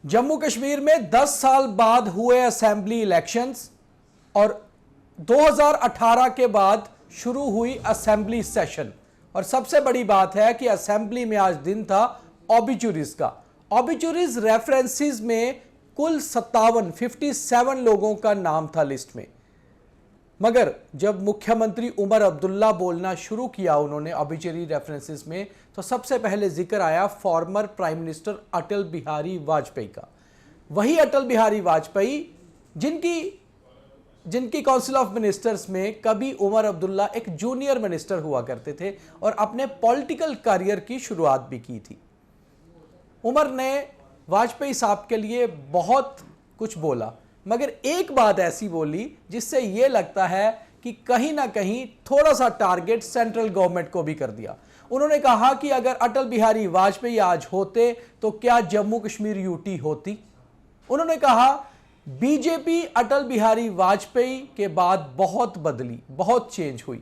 जम्मू कश्मीर में 10 साल बाद हुए असेंबली इलेक्शंस और 2018 के बाद शुरू हुई असेंबली सेशन। और सबसे बड़ी बात है कि असेंबली में आज दिन था ऑबिचुरीज का। ऑबिचुरीज रेफरेंसेस में कुल 57 लोगों का नाम था लिस्ट में, मगर जब मुख्यमंत्री उमर अब्दुल्ला बोलना शुरू किया उन्होंने ऑबिचुरी रेफरेंसेस में, तो सबसे पहले जिक्र आया former prime minister Atal Bihari Vajpayee का। वही अटल बिहारी वाजपेयी जिनकी काउंसिल ऑफ मिनिस्टर्स में कभी उमर अब्दुल्ला एक जूनियर मिनिस्टर हुआ करते थे और अपने पॉलिटिकल करियर की शुरुआत भी की थी। उमर ने वाजपेयी साहब के लिए बहुत कुछ बोला, मगर एक बात ऐसी बोली जिससे यह लगता है कि कहीं ना कहीं थोड़ा सा टारगेट सेंट्रल गवर्नमेंट को भी कर दिया। उन्होंने कहा कि अगर अटल बिहारी वाजपेयी आज होते तो क्या जम्मू कश्मीर यूटी होती। उन्होंने कहा बीजेपी अटल बिहारी वाजपेयी के बाद बहुत बदली, बहुत चेंज हुई।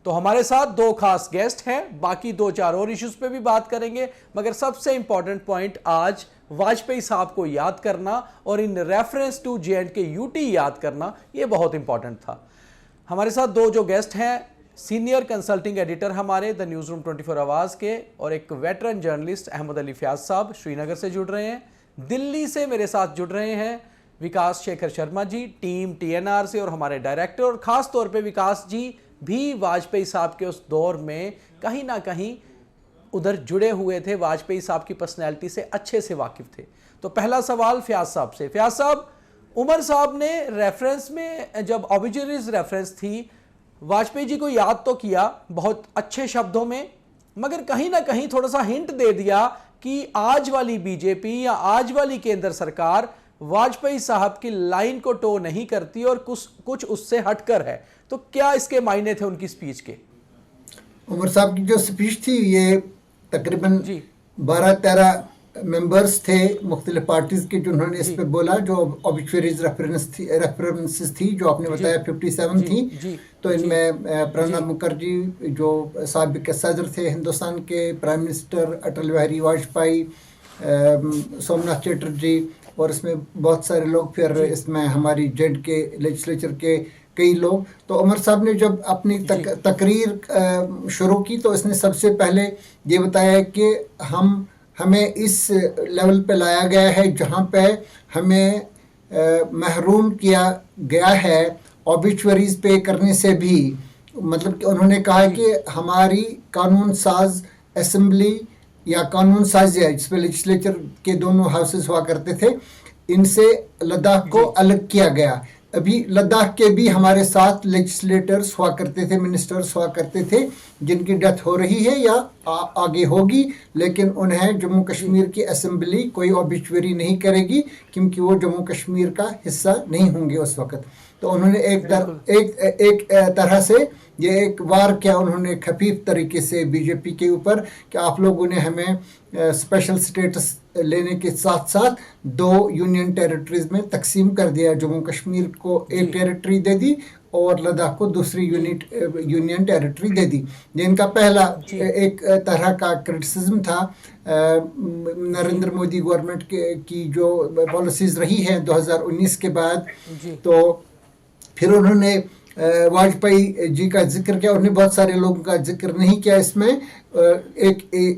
तो हमारे साथ दो खास गेस्ट हैं, बाकी 2-4 और इश्यूज पे भी बात करेंगे, मगर सबसे इंपॉर्टेंट पॉइंट आज वाजपेयी साहब को याद करना और in reference to J&K UT याद करना, यह बहुत इंपॉर्टेंट था। हमारे साथ दो जो गेस्ट हैं, सीनियर कंसल्टिंग एडिटर हमारे द न्यूज़ रूम 24 आवाज़ के और एक वेटरन जर्नलिस्ट अहमद अली फयाज साहब श्रीनगर से जुड़ रहे हैं। दिल्ली से मेरे साथ जुड़ रहे हैं विकास शेखर शर्मा जी, टीम TNR से और हमारे डायरेक्टर, और ख़ास तौर पे विकास जी भी वाजपेयी साहब के उस दौर में कहीं ना कहीं उधर जुड़े हुए थे, वाजपेयी साहब की पर्सनैलिटी से अच्छे से वाकिफ थे। तो पहला सवाल फयाज साहब से। फयाज साहब, उमर साहब ने रेफरेंस में जब ऑबिचुरीज रेफरेंस थी, वाजपेयी जी को याद तो किया बहुत अच्छे शब्दों में, मगर कहीं ना कहीं थोड़ा सा हिंट दे दिया कि आज वाली बीजेपी या आज वाली केंद्र सरकार वाजपेयी साहब की लाइन को टो नहीं करती और कुछ उससे हटकर है। तो क्या इसके मायने थे उनकी स्पीच के? उमर साहब की जो स्पीच थी, ये तकरीबन 12-13 मेंबर्स थे मुख्तलिफ पार्टीज के, जिन्होंने इस पे बोला। जो ऑबिचुरीज रेफरेंसेस थी जो आपने बताया 57 थी। तो इनमें प्रणब मुखर्जी जो साबिक सदर थे हिंदुस्तान के, प्राइम मिनिस्टर अटल बिहारी वाजपेयी, सोमनाथ चटर्जी, और इसमें बहुत सारे लोग, फिर इसमें हमारी J&K लेजिस्लेचर के कई लोग। तो उमर साहब ने जब अपनी तकरीर शुरू की तो इसने सबसे पहले ये बताया कि हमें इस लेवल पे लाया गया है जहाँ पे हमें महरूम किया गया है ऑबिचुरीज पे करने से भी। मतलब कि उन्होंने कहा कि हमारी कानून साज असेंबली या कानून साजिया, जिसमें लेजिस्लेचर के दोनों हाउसेस हुआ करते थे, इनसे लद्दाख को अलग किया गया। अभी लद्दाख के भी हमारे साथ लेजिस्लेटर्स हुआ करते थे, मिनिस्टर्स हुआ करते थे, जिनकी डेथ हो रही है या आगे होगी, लेकिन उन्हें जम्मू कश्मीर की असेंबली कोई ऑबिचुरी नहीं करेगी क्योंकि वो जम्मू कश्मीर का हिस्सा नहीं होंगे उस वक़्त। तो उन्होंने एक तरह से ये एक वार किया उन्होंने खफीफ तरीके से बीजेपी के ऊपर कि आप लोगों ने हमें स्पेशल स्टेटस लेने के साथ साथ 2 यूनियन टेरिटरीज में तकसीम कर दिया। जम्मू कश्मीर को एक टेरिटरी दे दी और लद्दाख को दूसरी यूनियन टेरिटरी दे दी। ये इनका पहला एक तरह का क्रिटिसिज्म था नरेंद्र मोदी गवर्नमेंट की जो पॉलिसीज रही हैं 2019 के बाद। तो फिर उन्होंने वाजपेयी जी का जिक्र किया। उन्होंने बहुत सारे लोगों का जिक्र नहीं किया इसमें,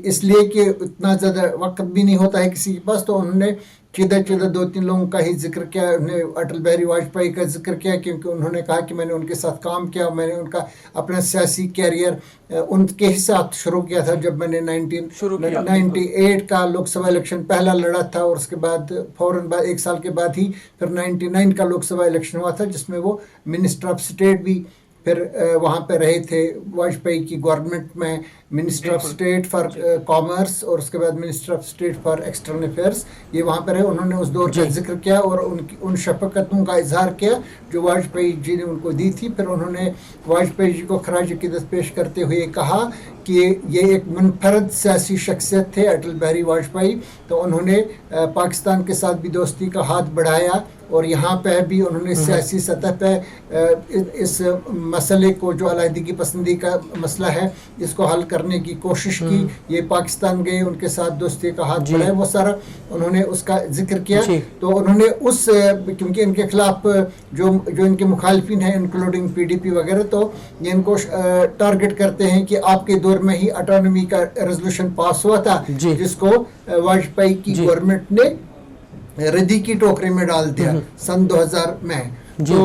इसलिए कि इतना ज़्यादा वक्त भी नहीं होता है किसी के पास। तो उन्होंने सीधा 2-3 लोगों का ही जिक्र किया। उन्होंने अटल बिहारी वाजपेयी का जिक्र किया क्योंकि उन्होंने कहा कि मैंने उनके साथ काम किया, मैंने उनका अपना सियासी कैरियर उनके साथ शुरू किया था जब मैंने 1998 का लोकसभा इलेक्शन पहला लड़ा था, और उसके बाद फौरन बाद 1 साल के बाद ही फिर 99 का लोकसभा इलेक्शन हुआ था, जिसमें वो मिनिस्टर ऑफ स्टेट भी फिर वहाँ पे रहे थे वाजपेयी की गवर्नमेंट में, minister of state for commerce और उसके बाद minister of state for external affairs, ये वहाँ पे रहे। उन्होंने उस दौर का जिक्र किया और उन शफकतों का इजहार किया जो वाजपेयी जी ने उनको दी थी। फिर उन्होंने वाजपेयी जी को खराज अकीदत पेश करते हुए कहा कि ये एक मुनफरद सियासी शख्सियत थे अटल बिहारी वाजपेयी। तो उन्होंने पाकिस्तान के साथ भी दोस्ती का हाथ बढ़ाया और यहाँ पे भी उन्होंने सियासी सतह पे इस मसले को, जो अलहदगी पसंदी का मसला है, इसको हल करने की कोशिश की, ये पाकिस्तान गए, उनके साथ दोस्ती का हाथ बढ़ाया, वो सारा उन्होंने उसका जिक्र किया। तो उन्होंने उस क्योंकि इनके खिलाफ जो इनके मुखालिफिन हैं इंक्लूडिंग PDP वगैरह, तो ये इनको टारगेट करते हैं कि आपके दौर में ही ऑटोनॉमी का रेजोल्यूशन पास हुआ था जिसको वाजपेयी की गवर्नमेंट ने रद्दी की टोकरी में डाल दिया सन 2000 में। तो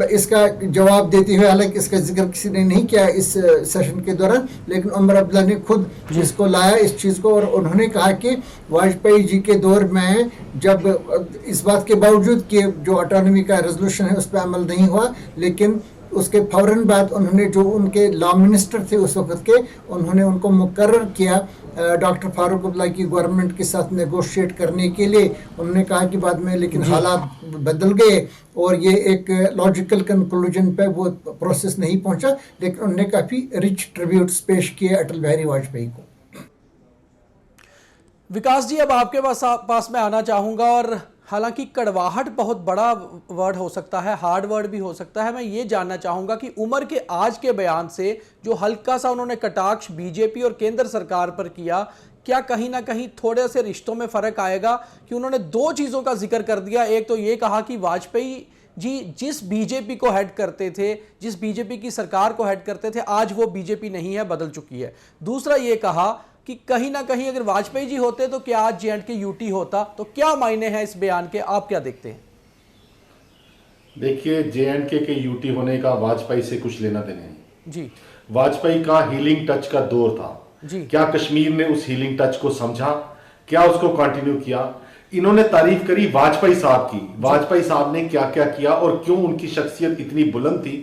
इसका जवाब देते हुए, हालांकि इसका जिक्र किसी ने नहीं किया इस सेशन के दौरान, लेकिन उमर अब्दुल्ला ने खुद इसको लाया इस चीज़ को, और उन्होंने कहा कि वाजपेयी जी के दौर में जब इस बात के बावजूद कि जो ऑटोनॉमी का रेजोल्यूशन है उस पर अमल नहीं हुआ, लेकिन उसके फौरन बाद उन्होंने जो उनके लॉ मिनिस्टर थे उस वक्त के, उन्होंने उनको मुकर्रर किया डॉक्टर फारूक अब्दुल्ला की गवर्नमेंट के साथ नेगोशिएट करने के लिए। उन्होंने कहा कि बाद में लेकिन हालात बदल गए और ये एक लॉजिकल कंक्लूजन पे वो प्रोसेस नहीं पहुंचा, लेकिन उन्होंने काफ़ी रिच ट्रिब्यूट्स पेश किए अटल बिहारी वाजपेयी को। विकास जी, अब आपके पास मैं आना चाहूँगा, और हालांकि कड़वाहट बहुत बड़ा वर्ड हो सकता है, हार्ड वर्ड भी हो सकता है। मैं ये जानना चाहूँगा कि उमर के आज के बयान से जो हल्का सा उन्होंने कटाक्ष बीजेपी और केंद्र सरकार पर किया, क्या कहीं ना कहीं थोड़े से रिश्तों में फ़र्क आएगा? कि उन्होंने दो चीज़ों का जिक्र कर दिया, एक तो ये कहा कि वाजपेयी जी जिस बीजेपी को हेड करते थे, जिस बीजेपी की सरकार को हेड करते थे, आज वो बीजेपी नहीं है, बदल चुकी है। दूसरा ये कहा कि कहीं ना कहीं अगर वाजपेयी जी होते तो क्या आज J&K यूटी होता? तो क्या मायने हैं इस बयान के, आप क्या देखते हैं? देखिए, J&K के यूटी होने का वाजपेयी से कुछ लेना देना नहीं जी। वाजपेयी का हीलिंग टच का दौर था जी। क्या कश्मीर ने उस हीलिंग टच को समझा? क्या उसको कंटिन्यू किया? इन्होंने तारीफ करी वाजपेयी साहब की, वाजपेयी साहब ने क्या क्या किया और क्यों उनकी शख्सियत इतनी बुलंद थी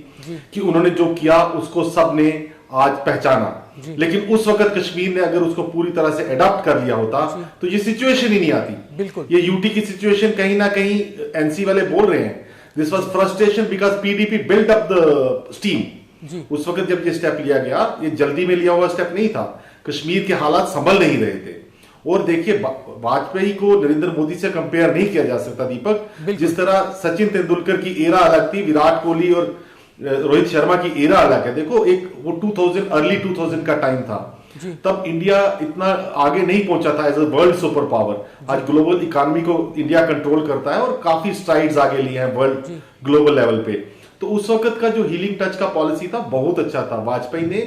कि उन्होंने जो किया उसको सबने आज पहचाना। लेकिन उस वक्त कश्मीर ने अगर उसको पूरी तरह से अडॉप्ट कर लिया होता तो ये सिचुएशन ही नहीं आती। बिल्कुल। ये यूटी की सिचुएशन कहीं ना कहीं एनसी वाले बोल रहे हैं, this was frustration because PDP build up the steam. उस वक्त जब ये स्टेप लिया गया, ये जल्दी में लिया हुआ स्टेप नहीं था, कश्मीर के हालात संभल नहीं रहे थे। और देखिए, वाजपेयी को नरेंद्र मोदी से कंपेयर नहीं किया जा सकता दीपक। जिस तरह सचिन तेंदुलकर की एरा अलग थी, विराट कोहली और रोहित शर्मा की एरा अलग है। देखो, एक वो 2000 अर्ली 2000 का टाइम था, तब इंडिया इतना आगे नहीं पहुंचा था as a world super power. आज ग्लोबल इकोनॉमी को इंडिया कंट्रोल करता है और काफी स्ट्राइड्स आगे लिए हैं वर्ल्ड ग्लोबल लेवल पे। तो उस वक्त का जो हीलिंग टच का पॉलिसी था बहुत अच्छा था। वाजपेयी ने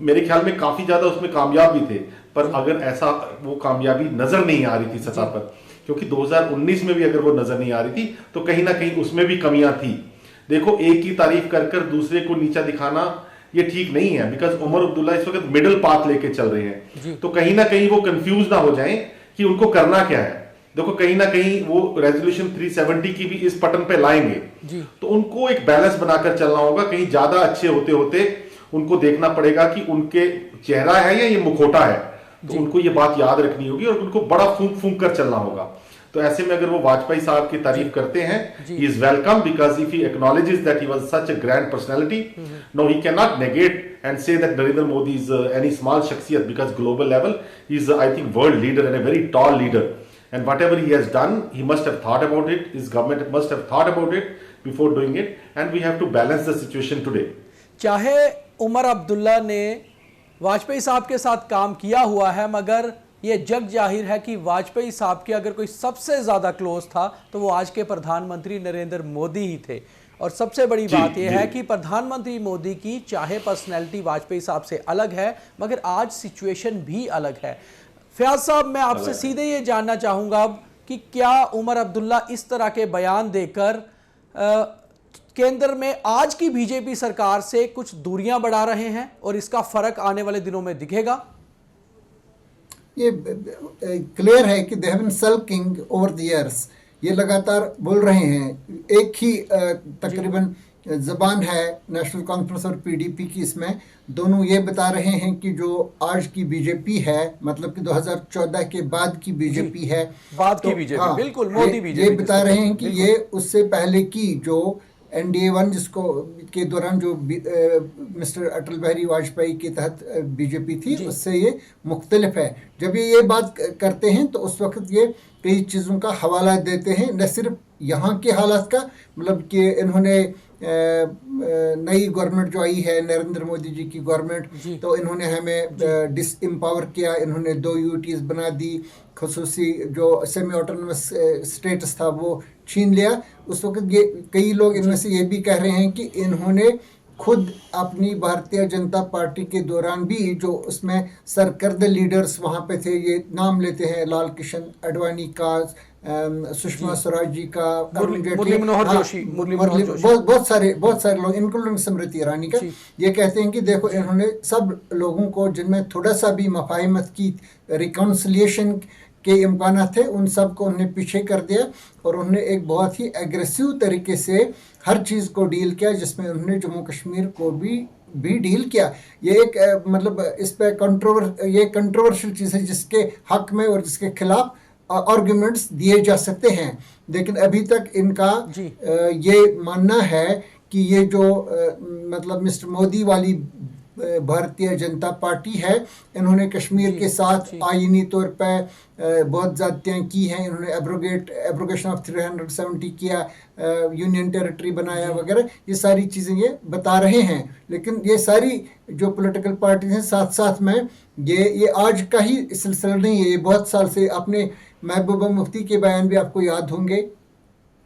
मेरे ख्याल में काफी ज्यादा उसमें कामयाब भी थे, पर अगर ऐसा वो कामयाबी नजर नहीं आ रही थी सतह पर, क्योंकि 2019 में भी अगर वो नजर नहीं आ रही थी तो कहीं ना कहीं उसमें भी कमियां थी। देखो, एक की तारीफ कर कर दूसरे को नीचा दिखाना ये ठीक नहीं है, बिकॉज उमर अब्दुल्ला इस वक्त मिडिल पाथ लेके चल रहे हैं। तो कहीं ना कहीं वो कंफ्यूज ना हो जाएं कि उनको करना क्या है। देखो, कहीं ना कहीं वो रेजोल्यूशन 370 की भी इस पटन पे लाएंगे, तो उनको एक बैलेंस बनाकर चलना होगा। कहीं ज्यादा अच्छे होते होते उनको देखना पड़ेगा कि उनके चेहरा है या ये मुखौटा है, तो उनको ये बात याद रखनी होगी और उनको बड़ा फूंक फूंक कर चलना होगा। तो ऐसे में अगर वो वाजपेयी साहब की तारीफ करते हैं, he is welcome because if he acknowledges that he was such a grand personality, no, he cannot negate and say that Narendra Modi is any small shakhsiyat, because global level he is, I think, world leader and a very tall leader, and whatever he has done, he must have thought about it, his government must have thought about it before doing it, and we have to balance the situation today. चाहे उमर अब्दुल्ला ने वाजपेयी साहब के साथ काम किया हुआ है, मगर ये जग जाहिर है कि वाजपेयी साहब के अगर कोई सबसे ज़्यादा क्लोज था तो वो आज के प्रधानमंत्री नरेंद्र मोदी ही थे। और सबसे बड़ी बात यह है कि प्रधानमंत्री मोदी की चाहे पर्सनैलिटी वाजपेयी साहब से अलग है, मगर आज सिचुएशन भी अलग है। फयाज साहब, मैं आपसे सीधे ये जानना चाहूँगा अब कि क्या उमर अब्दुल्ला इस तरह के बयान देकर केंद्र में आज की बीजेपी सरकार से कुछ दूरियां बढ़ा रहे हैं और इसका फर्क आने वाले दिनों में दिखेगा? ये क्लियर है कि they have been sulking over the years. ये लगातार बोल रहे हैं, एक ही तकरीबन ज़बान है नेशनल कॉन्फ्रेंस और पीडीपी की। इसमें दोनों ये बता रहे हैं कि जो आज की बीजेपी है, मतलब कि 2014 के बाद की बीजेपी है, बाद की बीजेपी, हाँ, बिल्कुल मोदी बीजेपी, ये बता रहे हैं कि ये उससे पहले की जो NDA 1 जिसको के दौरान जो मिस्टर अटल बिहारी वाजपेयी के तहत बीजेपी थी, उससे ये मुख्तलिफ है। जब ये बात करते हैं तो उस वक्त ये कई चीज़ों का हवाला देते हैं, न सिर्फ यहाँ के हालात का, मतलब कि इन्होंने नई गवर्नमेंट जो आई है नरेंद्र मोदी जी की गवर्नमेंट, तो इन्होंने हमें डिसएम्पावर किया, इन्होंने 2 यूटीज बना दी, खसूसी जो सेमी ऑटोनमस स्टेटस था वो छीन लिया। उस वक्त ये कई लोग इनमें से ये भी कह रहे हैं कि इन्होंने खुद अपनी भारतीय जनता पार्टी के दौरान भी जो उसमें सरकर्द लीडर्स वहाँ पे थे, ये नाम लेते हैं लाल कृष्ण आडवाणी का, सुषमा स्वराज जी का, अरुण जेटली, बहुत सारे लोग इंक्लूडिंग स्मृति ईरानी का, ये कहते हैं कि देखो इन्होंने सब लोगों को जिनमें थोड़ा सा भी मफाहिमत की रिकॉन्सिलिएशन के इम्कान थे उन सब को उन्होंने पीछे कर दिया और उन्होंने एक बहुत ही एग्रेसिव तरीके से हर चीज़ को डील किया, जिसमें उन्होंने जम्मू कश्मीर को भी डील किया। ये एक मतलब इस पे कंट्रोवर्शियल चीज़ है जिसके हक में और जिसके खिलाफ आर्गुमेंट्स दिए जा सकते हैं, लेकिन अभी तक इनका ये मानना है कि ये जो मतलब मिस्टर मोदी वाली भारतीय जनता पार्टी है, इन्होंने कश्मीर के साथ आईनी तौर पर बहुत ज़्यादतियाँ की हैं, इन्होंने एब्रोगेशन ऑफ 370 किया, यूनियन टेरिटरी बनाया वगैरह, ये सारी चीज़ें ये बता रहे हैं। लेकिन ये सारी जो पॉलिटिकल पार्टीज हैं साथ साथ में ये आज का ही सिलसिला नहीं है, ये बहुत साल से, अपने महबूबा मुफ्ती के बयान भी आपको याद होंगे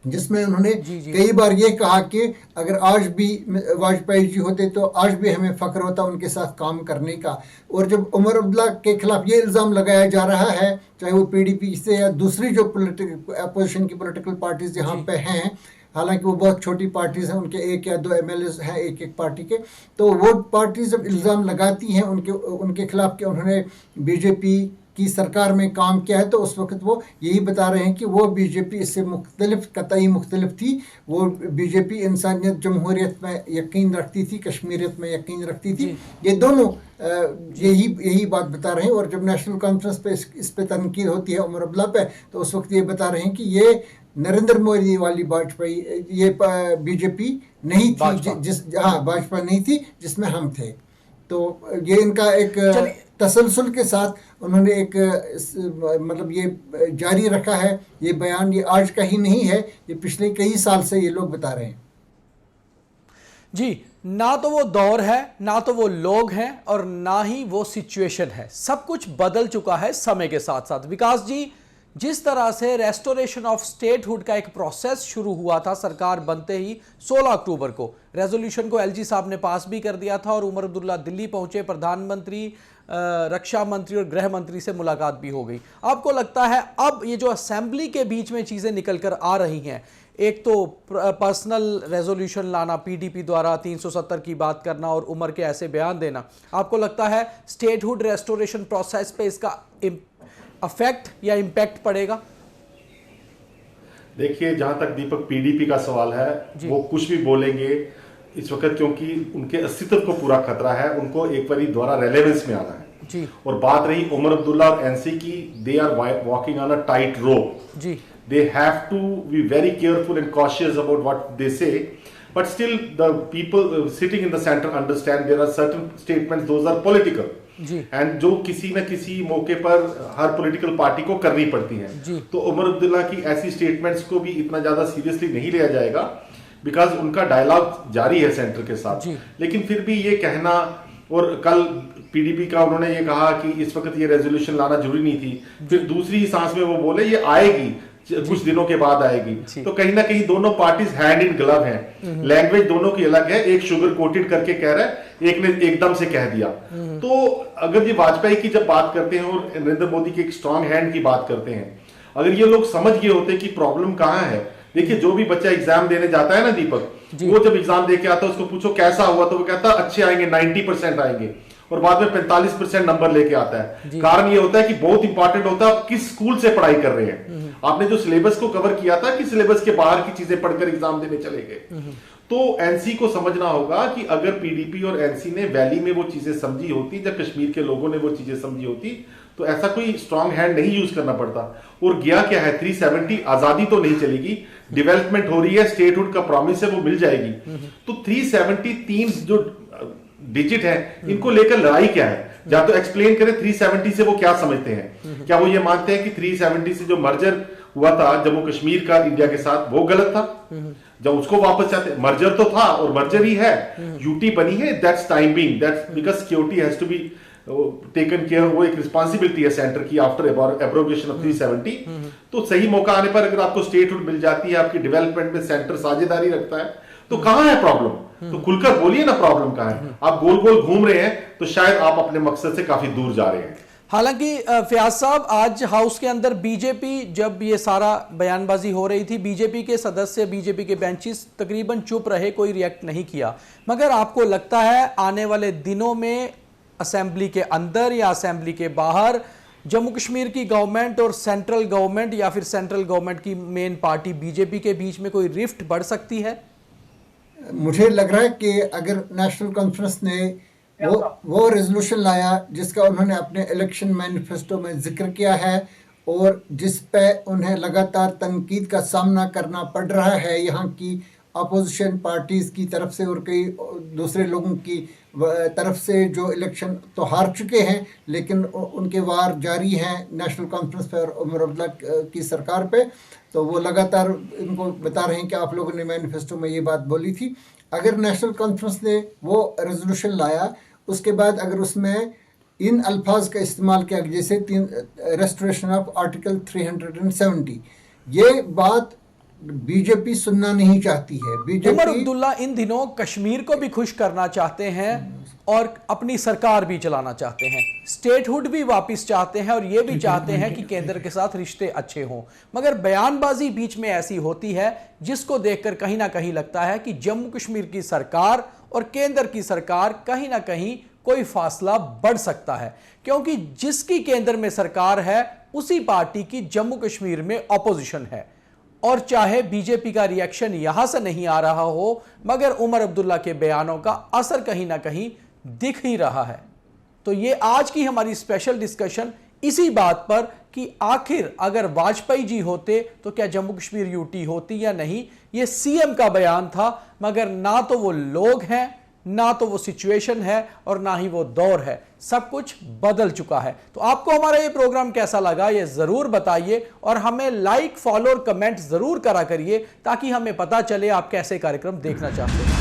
जिसमें उन्होंने कई बार ये कहा कि अगर आज भी वाजपेयी जी होते तो आज भी हमें फ़ख्र होता उनके साथ काम करने का। और जब उमर अब्दुल्ला के खिलाफ ये इल्ज़ाम लगाया जा रहा है, चाहे वो PDP से या दूसरी जो अपोजिशन की पॉलिटिकल पार्टीज यहाँ पे हैं, हालांकि वो बहुत छोटी पार्टीज हैं, उनके 1 या 2 MLAs हैं एक पार्टी के, तो वो पार्टीज जब इल्ज़ाम लगाती हैं उनके खिलाफ कि उन्होंने BJP की सरकार में काम किया है, तो उस वक्त वो यही बता रहे हैं कि वो BJP इससे कतई मुख्तलिफ थी। वो BJP इंसानियत जमहूरियत में यकीन रखती थी, कश्मीरियत में यकीन रखती थी। ये दोनों यही बात बता रहे हैं। और जब नेशनल कॉन्फ्रेंस पे इस पे तनकीद होती है उमर अब्दुल्ला पे, तो उस वक्त ये बता रहे हैं कि ये नरेंद्र मोदी वाली वाजपेयी, ये BJP नहीं थी, भाजपा नहीं थी जिसमें हम थे। तो ये इनका एक तसलसल के साथ उन्होंने एक मतलब ये जारी रखा है। ये बयान ये आज का ही नहीं है, ये पिछले कई साल से ये लोग बता रहे हैं। जी, ना तो वो दौर है, ना तो वो लोग हैं, और ना ही वो सिचुएशन है। सब कुछ बदल चुका है समय के साथ साथ। विकास जी, जिस तरह से रेस्टोरेशन ऑफ स्टेटहुड का एक प्रोसेस शुरू हुआ था सरकार बनते ही 16 अक्टूबर को, रेजोल्यूशन को LG साहब ने पास भी कर दिया था और उमर अब्दुल्ला दिल्ली पहुंचे, प्रधानमंत्री, रक्षा मंत्री और गृह मंत्री से मुलाकात भी हो गई। आपको लगता है अब ये जो असेंबली के बीच में चीज़ें निकल कर आ रही हैं, एक तो पर्सनल रेजोल्यूशन लाना PDP द्वारा, 370 की बात करना और उमर के ऐसे बयान देना, आपको लगता है स्टेटहुड रेस्टोरेशन प्रोसेस पे इसका अफेक्ट या इम्पैक्ट पड़ेगा? देखिए, जहां तक दीपक PDP का सवाल है, वो कुछ भी बोलेंगे इस वक्त, क्योंकि उनके अस्तित्व को पूरा खतरा है, उनको एक बारी दोबारा रेलेवेंस में आना है जी। और बात रही उमर अब्दुल्ला और NC की, they are walking on a tight rope जी। They have to be very careful and cautious about what they say, but still the people sitting in the centre understand there are certain statements, those are political and जो किसी न किसी मौके पर हर political party को करनी पड़ती हैं। तो उमर अब्दुल्ला की ऐसी स्टेटमेंट्स को भी इतना ज्यादा सीरियसली नहीं लिया जाएगा, बिकॉज उनका डायलॉग जारी है सेंटर के साथ। लेकिन फिर भी ये कहना, और कल PDP का उन्होंने ये कहा कि इस वक्त ये रेजोल्यूशन लाना जरूरी नहीं थी, फिर दूसरी ही सांस में वो बोले ये आएगी, कुछ दिनों के बाद आएगी। तो कहीं ना कहीं दोनों पार्टीज हैंड इन ग्लव हैं, लैंग्वेज दोनों की अलग है, एक शुगर कोटेड करके कह रहा है, एक ने एकदम से कह दिया। तो अगर ये वाजपेयी की जब बात करते हैं और नरेंद्र मोदी के एक स्ट्रांग हैंड की बात करते हैं, अगर ये लोग समझ गए होते कि प्रॉब्लम कहां है। देखिए, जो भी बच्चा एग्जाम देने जाता है ना दीपक, वो जब एग्जाम दे के आता है उसको पूछो कैसा हुआ, तो वो कहता है अच्छे आएंगे, 90% आएंगे, और बाद में 45% नंबर लेके आता है। कारण ये होता है कि बहुत इंपॉर्टेंट होता है आप किस स्कूल से पढ़ाई कर रहे हैं, आपने जो सिलेबस को कवर किया था कि सिलेबस के बाहर की चीजें पढ़कर एग्जाम देने चले गए। तो NC को समझना होगा कि अगर PDP और NC ने वैली में वो चीजें समझी होती, जब कश्मीर के लोगों ने वो चीजें समझी होती, तो ऐसा कोई स्ट्रांग हैंड नहीं यूज करना पड़ता। और गया क्या है, 370 आजादी तो नहीं चलेगी, डेवलपमेंट हो रही है, स्टेटहुड का प्रॉमिस है, वो मिल जाएगी। तो 373 जो डिजिट है, इनको लेकर लड़ाई क्या है? या तो एक्सप्लेन करें 370 से वो क्या समझते हैं। क्या वो ये मानते हैं कि 370 से जो मर्जर हुआ था जम्मू कश्मीर का इंडिया के साथ, वो गलत था। जब उसको वापस चाहते, मर्जर तो था और मर्जर ही है, यूटी बनी है, that's time being, that's because security has to be taken care, वो एक रिस्पॉन्सिबिलिटी है सेंटर की आफ्टर एब्रोगेशन ऑफ 370। तो सही मौका आने पर अगर आपको स्टेटहुड मिल जाती है, आपकी डेवलपमेंट में सेंटर साझेदारी रखता है, तो कहां है प्रॉब्लम? तो खुलकर बोलिए ना प्रॉब्लम कहां है। आप गोल गोल घूम रहे हैं तो शायद आप अपने मकसद से काफी दूर जा रहे हैं। हालांकि फयाज साहब, आज हाउस के अंदर बीजेपी, जब ये सारा बयानबाजी हो रही थी, बीजेपी के सदस्य, बीजेपी के बेंचेस तकरीबन चुप रहे, कोई रिएक्ट नहीं किया। मगर आपको लगता है आने वाले दिनों में असेंबली के अंदर या असेंबली के बाहर जम्मू कश्मीर की गवर्नमेंट और सेंट्रल गवर्नमेंट या फिर सेंट्रल गवर्नमेंट की मेन पार्टी बीजेपी के बीच में कोई रिफ्ट बढ़ सकती है? मुझे लग रहा है कि अगर नेशनल कॉन्फ्रेंस ने वो रेजोल्यूशन लाया जिसका उन्होंने अपने इलेक्शन मैनिफेस्टो में जिक्र किया है और जिस पे उन्हें लगातार तनकीद का सामना करना पड़ रहा है यहाँ की अपोजिशन पार्टीज़ की तरफ से और कई दूसरे लोगों की तरफ से, जो इलेक्शन तो हार चुके हैं लेकिन उनके वार जारी हैं नेशनल कॉन्फ्रेंस पर और उमर अब्दुल्ला की सरकार पे, तो वो लगातार इनको बता रहे हैं कि आप लोगों ने मैनिफेस्टो में ये बात बोली थी। अगर नेशनल कॉन्फ्रेंस ने वो रेजोल्यूशन लाया, उसके बाद अगर उसमें इन अल्फाज का इस्तेमाल किया जैसे रेस्टोरेशन ऑफ आर्टिकल 370, ये बात बीजेपी सुनना नहीं चाहती है। बीजेपी, उमर अब्दुल्ला इन दिनों कश्मीर को भी खुश करना चाहते हैं और अपनी सरकार भी चलाना चाहते हैं, स्टेटहुड भी वापस चाहते हैं और ये भी चाहते हैं कि केंद्र के साथ रिश्ते अच्छे हों। मगर बयानबाजी बीच में ऐसी होती है जिसको देखकर कहीं ना कहीं लगता है कि जम्मू कश्मीर की सरकार और केंद्र की सरकार कहीं ना कहीं कोई फासला बढ़ सकता है, क्योंकि जिसकी केंद्र में सरकार है उसी पार्टी की जम्मू कश्मीर में ऑपोजिशन है। और चाहे बीजेपी का रिएक्शन यहां से नहीं आ रहा हो, मगर उमर अब्दुल्ला के बयानों का असर कहीं ना कहीं दिख ही रहा है। तो ये आज की हमारी स्पेशल डिस्कशन इसी बात पर कि आखिर अगर वाजपेयी जी होते तो क्या जम्मू कश्मीर यूटी होती या नहीं। ये सीएम का बयान था, मगर ना तो वो लोग हैं, ना तो वो सिचुएशन है और ना ही वो दौर है, सब कुछ बदल चुका है। तो आपको हमारा ये प्रोग्राम कैसा लगा ये जरूर बताइए और हमें लाइक, फॉलो और कमेंट जरूर करा करिए ताकि हमें पता चले आप कैसे कार्यक्रम देखना चाहते हैं।